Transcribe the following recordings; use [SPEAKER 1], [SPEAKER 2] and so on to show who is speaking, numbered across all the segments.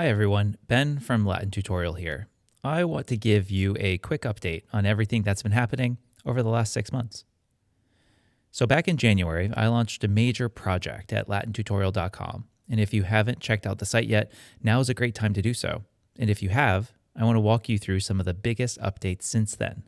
[SPEAKER 1] Hi everyone, Ben from LatinTutorial here. I want to give you a quick update on everything that's been happening over the last 6 months. So back in January, I launched a major project at LatinTutorial.com, and if you haven't checked out the site yet, now is a great time to do so. And if you have, I want to walk you through some of the biggest updates since then.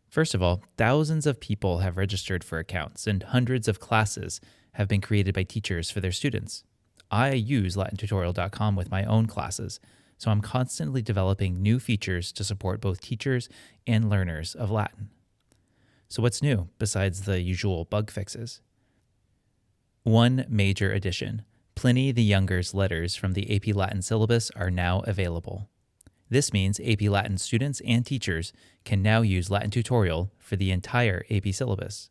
[SPEAKER 1] First of all, thousands of people have registered for accounts, and hundreds of classes have been created by teachers for their students. I use LatinTutorial.com with my own classes, so I'm constantly developing new features to support both teachers and learners of Latin. So what's new besides the usual bug fixes? One major addition: Pliny the Younger's letters from the AP Latin syllabus are now available. This means AP Latin students and teachers can now use LatinTutorial for the entire AP syllabus.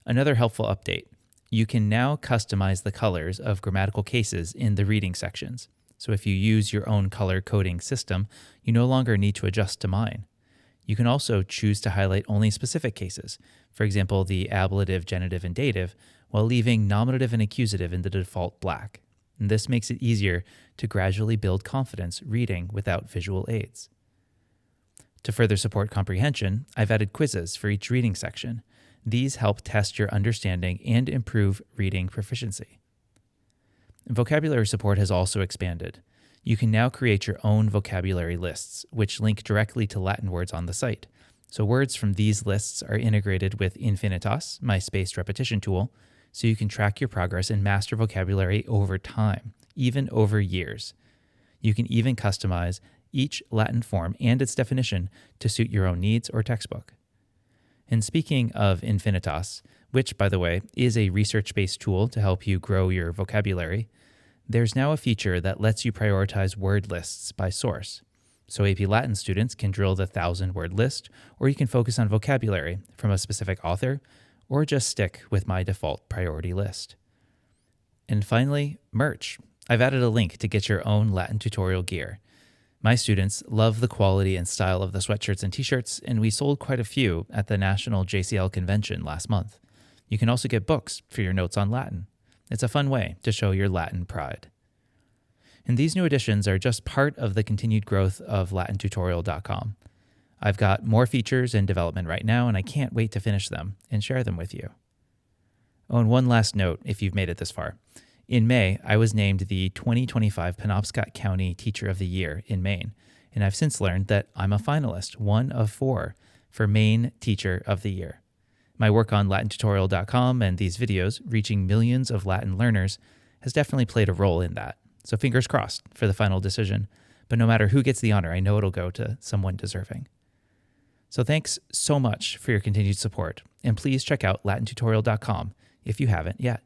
[SPEAKER 1] Another helpful update: you can now customize the colors of grammatical cases in the reading sections. So if you use your own color coding system, you no longer need to adjust to mine. You can also choose to highlight only specific cases, for example, the ablative, genitive, and dative, while leaving nominative and accusative in the default black. And this makes it easier to gradually build confidence reading without visual aids. To further support comprehension, I've added quizzes for each reading section. These help test your understanding and improve reading proficiency. Vocabulary support has also expanded. You can now create your own vocabulary lists, which link directly to Latin words on the site. So words from these lists are integrated with Infinitas, my spaced repetition tool, so you can track your progress and master vocabulary over time, even over years. You can even customize each Latin form and its definition to suit your own needs or textbook. And speaking of Infinitas, which, by the way, is a research-based tool to help you grow your vocabulary, there's now a feature that lets you prioritize word lists by source. So AP Latin students can drill the 1,000-word list, or you can focus on vocabulary from a specific author, or just stick with my default priority list. And finally, merch. I've added a link to get your own Latin tutorial gear. My students love the quality and style of the sweatshirts and t-shirts, and we sold quite a few at the National JCL convention last month. You can also get books for your notes on Latin. It's a fun way to show your Latin pride. And these new additions are just part of the continued growth of LatinTutorial.com. I've got more features in development right now, and I can't wait to finish them and share them with you. Oh, and one last note if you've made it this far. In May, I was named the 2025 Penobscot County Teacher of the Year in Maine, and I've since learned that I'm a finalist, one of 4, for Maine Teacher of the Year. My work on LatinTutorial.com and these videos reaching millions of Latin learners has definitely played a role in that. So fingers crossed for the final decision. But no matter who gets the honor, I know it'll go to someone deserving. So thanks so much for your continued support, and please check out LatinTutorial.com if you haven't yet.